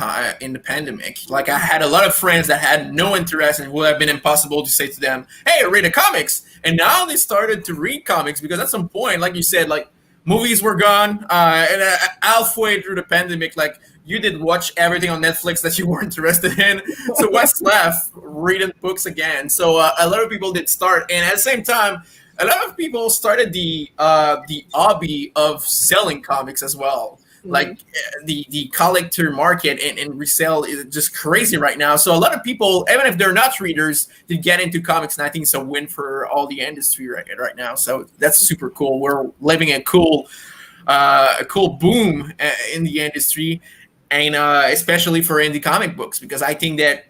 the pandemic. Like, I had a lot of friends that had no interest, and it would have been impossible to say to them, hey, read the comics. And now they started to read comics, because at some point, like you said, like, movies were gone, and halfway through the pandemic, like, you did watch everything on Netflix that you were interested in. So what's left? Reading books again. So a lot of people did start, and at the same time, a lot of people started the hobby of selling comics as well. Like, the collector market and resale is just crazy right now. So a lot of people, even if they're not readers, they get into comics, and I think it's a win for all the industry right now. So that's super cool. We're living a cool boom in the industry, and especially for indie comic books, because I think that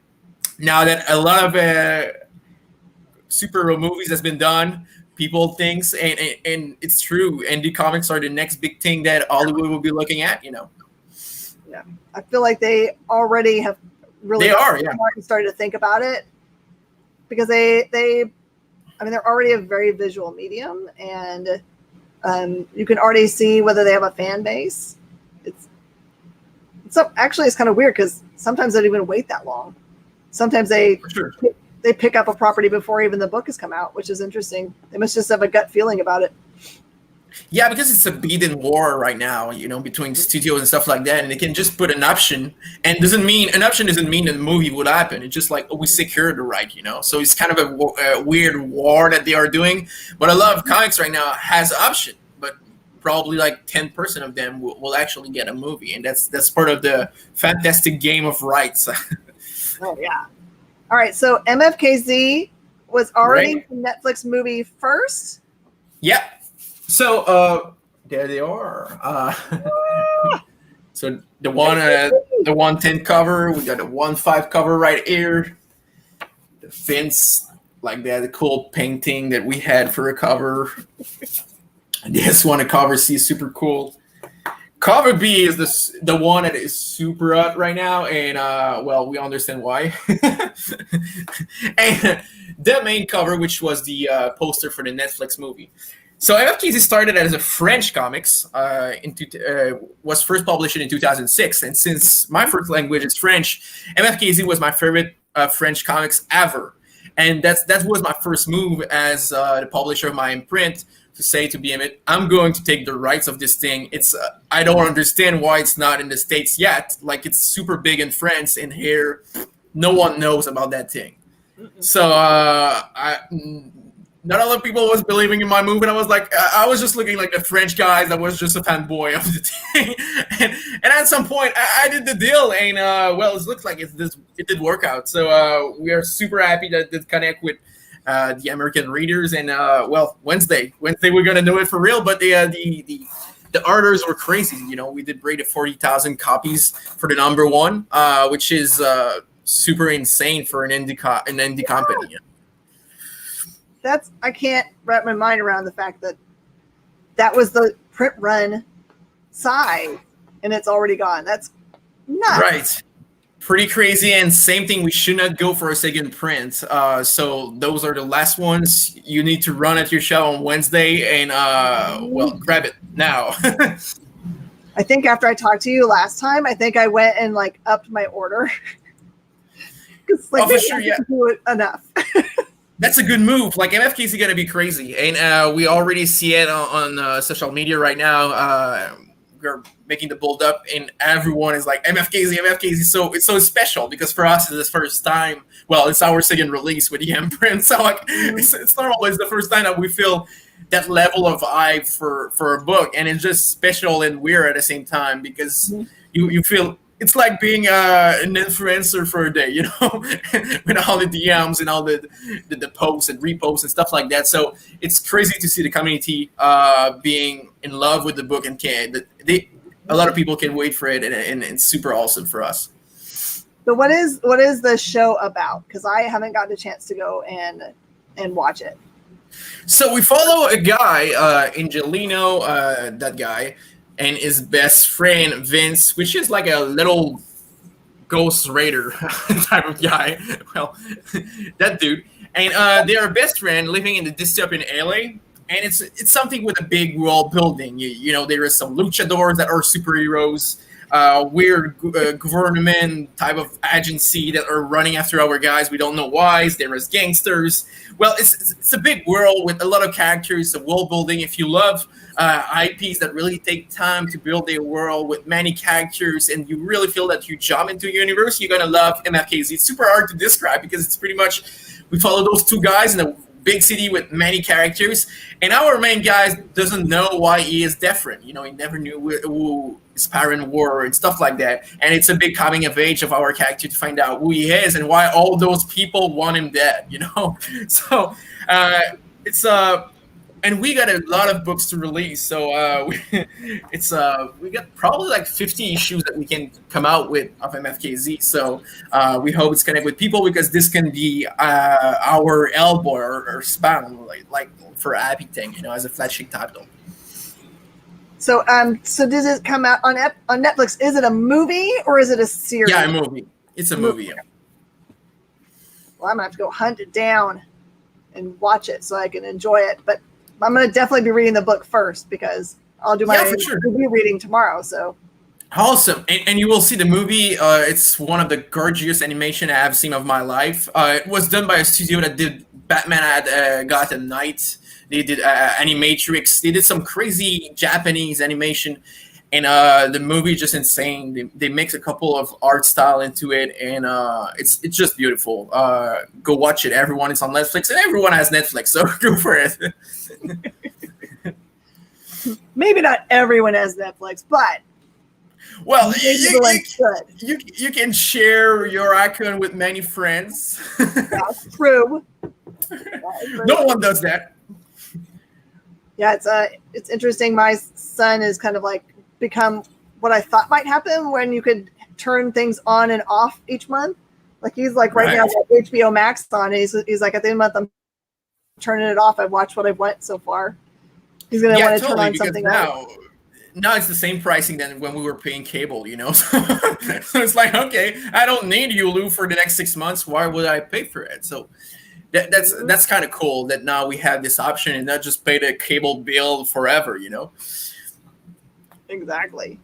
now that a lot of superhero movies has been done, people thinks, and it's true, indie comics are the next big thing that Hollywood will be looking at, you know. Yeah, I feel like they already have really started to think about it, because they're already a very visual medium, and you can already see whether they have a fan base. It's kind of weird, because sometimes they don't even wait that long. Sometimes they pick up a property before even the book has come out, which is interesting. They must just have a gut feeling about it. Yeah, because it's a bidding war right now, you know, between studios and stuff like that, and they can just put an option, and an option doesn't mean that the movie would happen. It's just like, oh, we secure the right, you know. So it's kind of a weird war that they are doing. But a lot of comics right now has option, but probably like 10% of them will actually get a movie, and that's part of the fantastic game of rights. Oh yeah. All right, so MFKZ was already the Netflix movie first. Yeah. So there they are. So the 110 cover, we got the 1.5 cover right here. The Vince, like that, the cool painting that we had for a cover. This one, a cover C, is super cool. Cover B is the one that is super hot right now, and we understand why. And the main cover, which was the poster for the Netflix movie. So MFKZ started as a French comics, was first published in 2006, and since my first language is French, MFKZ was my favorite French comics ever, and that was my first move as the publisher of my imprint, to say to BMN, I'm going to take the rights of this thing. It's I don't understand why it's not in the States yet. Like, it's super big in France, and here no one knows about that thing. So not a lot of people was believing in my move, and I was like, I was just looking like the French guys that was just a fanboy of the thing. and at some point, I did the deal, and it looks like it did work out. So we are super happy that it connect with the American readers, and Wednesday we're gonna do it for real. But the orders were crazy. You know, we did rate 40,000 copies for the number one, which is super insane for an indie company. I can't wrap my mind around the fact that was the print run size, and it's already gone. That's nuts. Right. Pretty crazy, and same thing, we should not go for a second print. So those are the last ones. You need to run at your show on Wednesday, and grab it now. I think after I talked to you last time, I think I went and upped my order. For sure, yeah. Do it enough. That's a good move. Like MFKZ gonna be crazy, and we already see it on social media right now. We're making the build up, and everyone is like MFKZ, MFKZ. So it's so special because for us it's the first time. Well, it's our second release with the imprint, so like it's not always the first time that we feel that level of hype for a book, and it's just special and weird at the same time because you feel. It's like being an influencer for a day, you know, with all the DMs and all the posts and reposts and stuff like that. So it's crazy to see the community being in love with the book, and a lot of people can wait for it, and it's super awesome for us. So what is the show about? Because I haven't gotten a chance to go and watch it. So we follow a guy, Angelino, that guy, and his best friend Vince, which is like a little ghost raider type of guy. Well, that dude, and they are best friend living in the dystopian LA, and it's something with a big world building. You know, there is some luchadors that are superheroes, weird government type of agency that are running after our guys. We don't know why. There is gangsters. Well, it's a big world with a lot of characters, the world building. If you love IPs that really take time to build their world with many characters, and you really feel that you jump into a universe, you're gonna love MFKZ. It's super hard to describe because it's pretty much we follow those two guys in a big city with many characters, and our main guy doesn't know why he is different. You know, he never knew who his parents were and stuff like that. And it's a big coming of age of our character to find out who he is and why all those people want him dead. You know, so it's and we got a lot of books to release, so we got probably like 50 issues that we can come out with of MFKZ. So we hope it's connect with people because this can be our elbow or span like for Happy Thing, you know, as a flagship title. So so does it come out on Netflix? Is it a movie or is it a series? Yeah, a movie. It's a movie. Yeah. Well, I'm gonna have to go hunt it down and watch it so I can enjoy it, but I'm going to definitely be reading the book first because I'll do my review reading tomorrow. So awesome. And you will see the movie. It's one of the gorgeous animation I have seen of my life. It was done by a studio that did Batman at Gotham Knight. They did Animatrix. They did some crazy Japanese animation. And the movie is just insane. They mix a couple of art style into it, and it's just beautiful. Go watch it. Everyone is on Netflix, and everyone has Netflix, so go for it. Maybe not everyone has Netflix, but well, you can share your icon with many friends. That's true. No one does that. Yeah, it's interesting. My son is kind of like become what I thought might happen when you could turn things on and off each month. Like he's like right now got HBO Max on, and he's like at the end of the month I'm turning it off. I've watched what I've watched so far. He's gonna want to turn on something else. Now it's the same pricing than when we were paying cable, you know. So it's like, okay, I don't need Hulu for the next 6 months. Why would I pay for it? So that's kind of cool that now we have this option and not just pay the cable bill forever, you know. Exactly.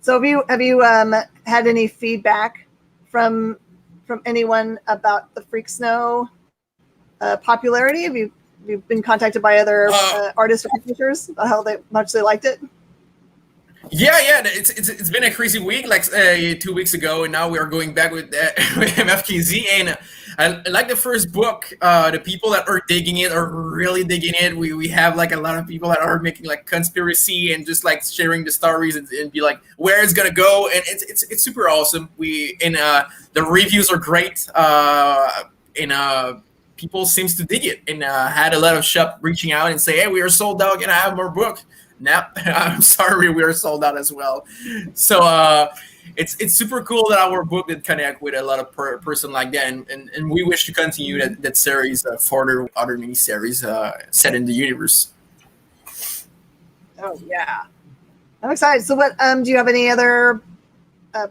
So have you had any feedback from anyone about the Freak Snow popularity? Have you been contacted by other artists or publishers about how much they liked it? Yeah, it's been a crazy week, like 2 weeks ago, and now we are going back with MFKZ, and I like the first book. The people that are digging it are really digging it. We have like a lot of people that are making like conspiracy and just like sharing the stories and be like where it's gonna go, and it's super awesome. The reviews are great, and people seems to dig it, and had a lot of shop reaching out and say, hey, we are sold out, can I have more book? Nah, I'm sorry, we are sold out as well. So it's super cool that our book did connect with a lot of person like that, and we wish to continue that series for other mini-series set in the universe. Oh yeah, I'm excited. So what do you have any other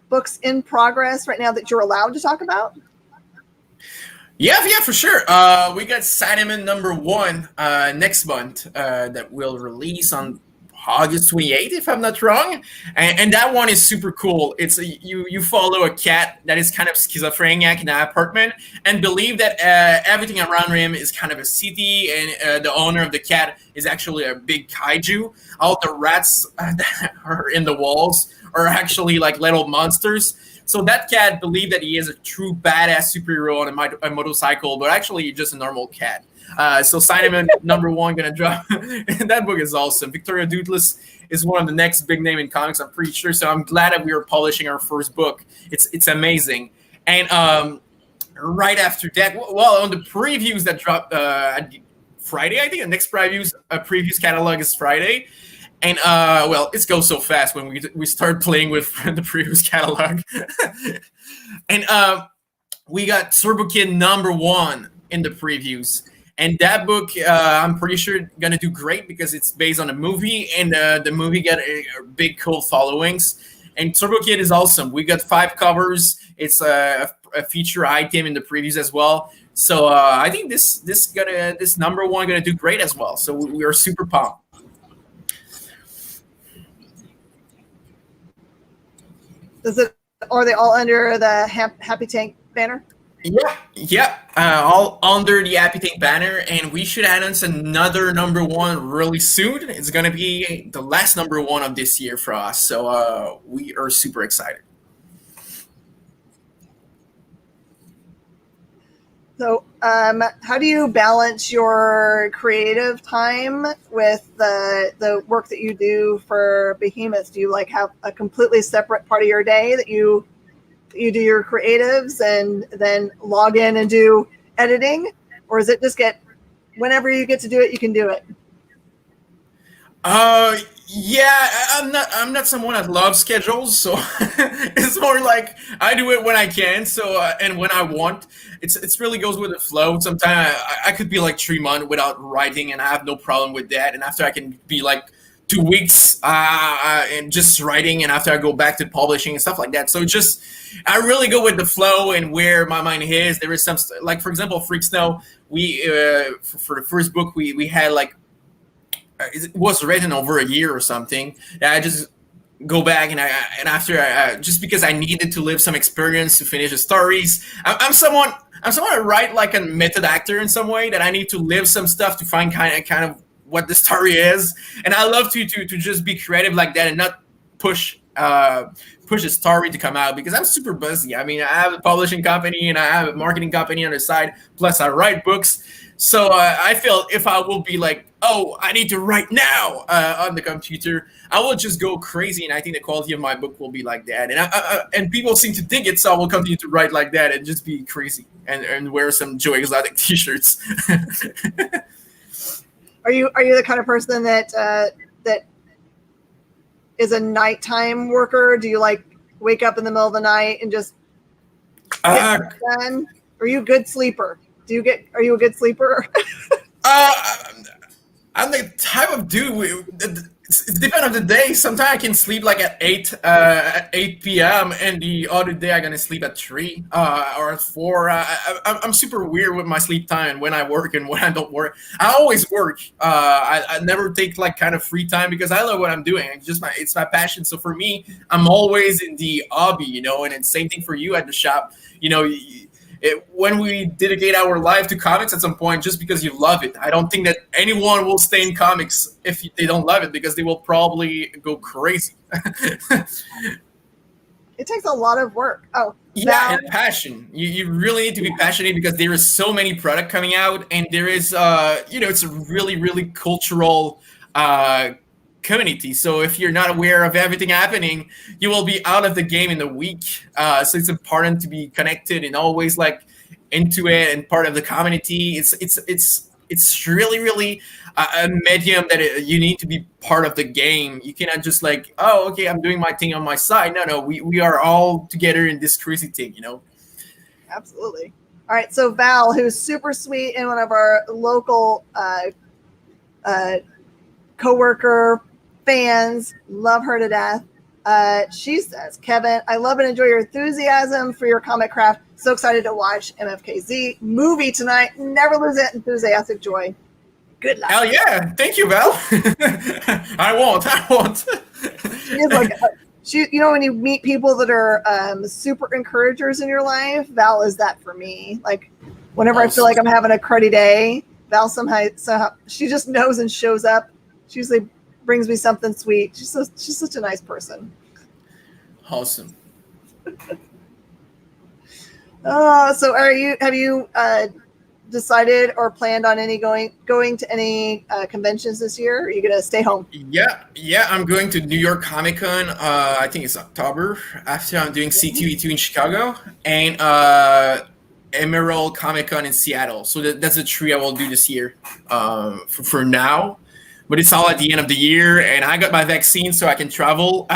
books in progress right now that you're allowed to talk about? Yeah, for sure. We got Cinnamon #1 next month that will release on August 28th, if I'm not wrong. And that one is super cool. It's you follow a cat that is kind of schizophrenic in an apartment and believe that everything around him is kind of a city, and the owner of the cat is actually a big kaiju. All the rats that are in the walls are actually like little monsters. So that cat believed that he is a true badass superhero on a motorcycle, but actually he's just a normal cat. So Simon #1 gonna drop. And that book is awesome. Victoria Douglas is one of the next big name in comics, I'm pretty sure. So I'm glad that we are publishing our first book. It's amazing. And right after that, well, on the previews that dropped Friday, I think the next previews catalog is Friday. And well, it goes so fast when we start playing with the previous catalog. And we got Turbo Kid #1 in the previews. And that book, I'm pretty sure gonna do great because it's based on a movie, and the movie got a big cult followings. And Turbo Kid is awesome. We got 5 covers. It's a feature item in the previews as well. So I think this #1 gonna do great as well. So we are super pumped. Are they all under the Happy Tank banner? Yeah, all under the Happy Tank banner, and we should announce another #1 really soon. It's gonna be the last #1 of this year for us, so we are super excited. So, how do you balance your creative time with the work that you do for Behemoth? Do you like have a completely separate part of your day that you do your creatives and then log in and do editing, or is it just whenever you get to do it, you can do it? Yeah, I'm not someone that loves schedules, so it's more like I do it when I can, so and when I want. It's really goes with the flow. Sometimes I could be like 3 months without writing, and I have no problem with that. And after I can be like 2 weeks and just writing, and after I go back to publishing and stuff like that. So just I really go with the flow and where my mind is. There is some like, for example, Freak Snow. We for the first book we had like. It was written over a year or something. I just go back and after just because I needed to live some experience to finish the stories. I'm someone that write like a method actor in some way, that I need to live some stuff to find kind of what the story is. And I love to just be creative like that and not push a story to come out, because I'm super busy. I mean, I have a publishing company and I have a marketing company on the side, plus I write books. So I feel if I will be like, oh, I need to write now on the computer, I will just go crazy, and I think the quality of my book will be like that. And people seem to dig it, so I will continue to write like that and just be crazy and wear some Joe Exotic t-shirts. Are you the kind of person that is a nighttime worker? Do you like wake up in the middle of the night and just get it done? Are you a good sleeper? Are you a good sleeper? I'm the type of dude. It's depends on the day. Sometimes I can sleep like at 8 p.m. and the other day I'm gonna sleep at 3 or at 4. I'm super weird with my sleep time, when I work and when I don't work. I always work. I never take like kind of free time because I love what I'm doing. It's my passion. So for me, I'm always in the hobby, you know. And it's same thing for you at the shop, you know. When we dedicate our life to comics at some point, just because you love it, I don't think that anyone will stay in comics if they don't love it, because they will probably go crazy. It takes a lot of work. Oh, yeah, and passion. You really need to be passionate, because there is so many product coming out, and there is, it's a really, really cultural community. So if you're not aware of everything happening, you will be out of the game in a week. So it's important to be connected and always like into it and part of the community. It's really, really a medium that you need to be part of the game. You cannot just like, oh, okay, I'm doing my thing on my side. No, we are all together in this crazy thing, you know? Absolutely. All right. So Val, who's super sweet and one of our local coworker fans, love her to death. She says, Kevin, I love and enjoy your enthusiasm for your comic craft. So excited to watch MFKZ movie tonight. Never lose that enthusiastic joy. Good luck. Hell yeah! Thank you, Val. I won't. She is like, when you meet people that are super encouragers in your life, Val is that for me. Like, whenever I feel like I'm having a cruddy day, Val somehow she just knows and shows up. She usually brings me something sweet. She's such a nice person. Awesome. So have you decided or planned on any going to any conventions this year? Or are you gonna stay home? Yeah, I'm going to New York Comic Con. I think it's October. After I'm doing C2E2 in Chicago and Emerald Comic Con in Seattle. So that's the three I will do this year for now. But it's all at the end of the year, and I got my vaccine, so I can travel.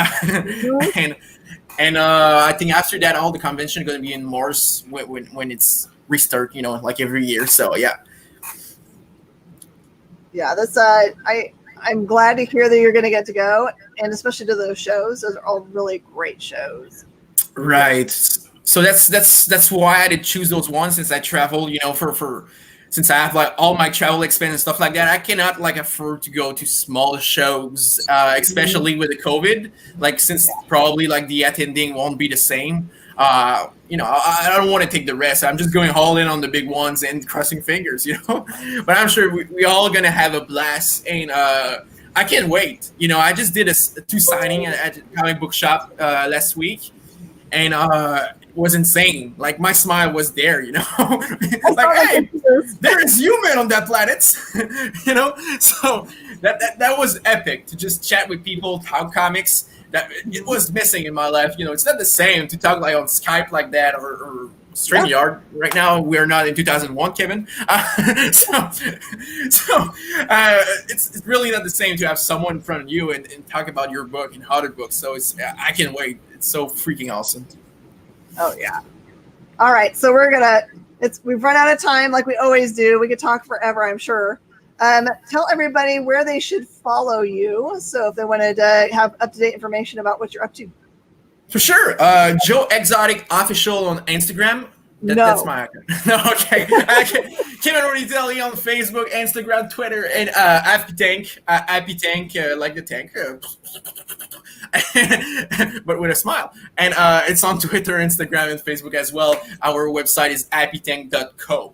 And I think after that, all the convention are going to be in Mars when it's restart, like every year. So yeah, that's I'm glad to hear that you're going to get to go, and especially to those shows. Those are all really great shows. Right. So that's why I did choose those ones, since I travel, since I have like all my travel expense and stuff like that. I cannot like afford to go to small shows, especially with the COVID. Like, since probably like the attending won't be the same. I don't want to take the risk. I'm just going all in on the big ones and crossing fingers, But I'm sure we all gonna have a blast, and I can't wait. I just did two signing at a comic book shop last week, and it was insane. Like, my smile was there, like, hey, there is human on that planet, So that was epic to just chat with people, talk comics. That it was missing in my life. It's not the same to talk like on Skype like that or StreamYard. Right now we're not in 2001, Kevin. It's really not the same to have someone in front of you and talk about your book and other books. So I can't wait. It's so freaking awesome. Oh yeah. All right, so we've run out of time like we always do. We could talk forever, I'm sure. Tell everybody where they should follow you. So if they wanted to have up-to-date information about what you're up to. For sure. Joe Exotic Official on Instagram. That's my account. No, okay. Kevin Roditelli on Facebook, Instagram, Twitter, and Happy Tank. Happy Tank, like the tank. But with a smile. And it's on Twitter, Instagram, and Facebook as well. Our website is happytank.co.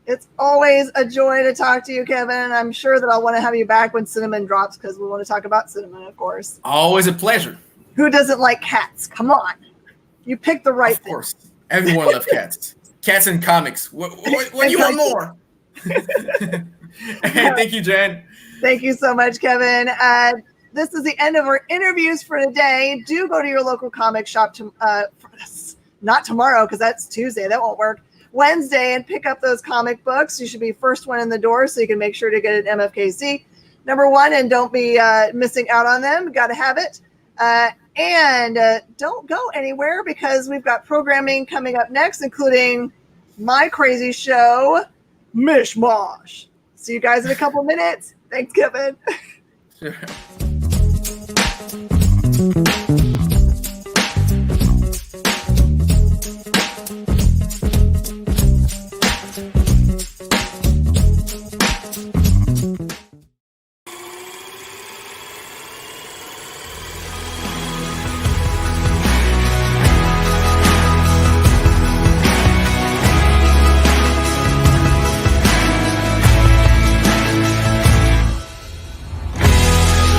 It's always a joy to talk to you, Kevin. I'm sure that I'll want to have you back when Cinnamon drops, because we want to talk about Cinnamon, of course. Always a pleasure. Who doesn't like cats? Come on. You picked the right thing. Of course. Everyone loves cats. Cats and comics. What do you want more? Thank you, Jen. Thank you so much, Kevin. This is the end of our interviews for today. Do go to your local comic shop. Not tomorrow, because that's Tuesday. That won't work. Wednesday, and pick up those comic books. You should be first one in the door, so you can make sure to get an MFKZ #1, and don't be missing out on them. Got to have it. And don't go anywhere, because we've got programming coming up next, including my crazy show, Mishmash. See you guys in a couple minutes. Thanks, Kevin.